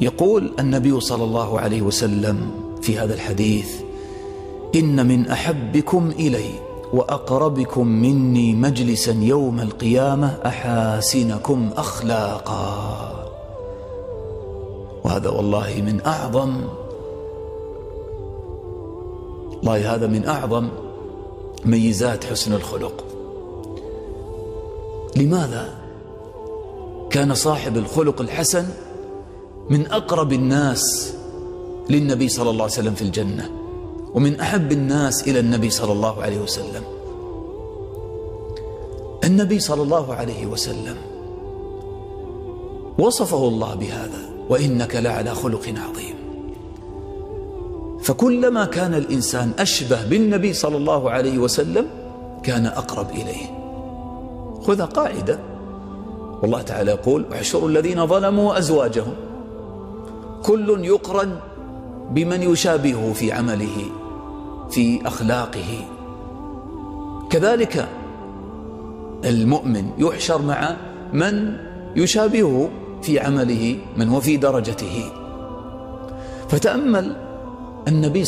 يقول النبي صلى الله عليه وسلم في هذا الحديث: إن من أحبكم إلي وأقربكم مني مجلسا يوم القيامة أحاسنكم أخلاقا. وهذا والله من أعظم ميزات حسن الخلق. لماذا كان صاحب الخلق الحسن من أقرب الناس للنبي صلى الله عليه وسلم في الجنة، ومن أحب الناس إلى النبي صلى الله عليه وسلم؟ النبي صلى الله عليه وسلم وصفه الله بهذا: وإنك لعلى خلق عظيم. فكلما كان الإنسان أشبه بالنبي صلى الله عليه وسلم كان أقرب إليه. خذ قاعدة، والله تعالى يقول: احشروا الذين ظلموا أزواجهم، كل يقرن بمن يشابهه في عمله في أخلاقه. كذلك المؤمن يحشر مع من يشابهه في عمله، من هو في درجته. فتأمل النبي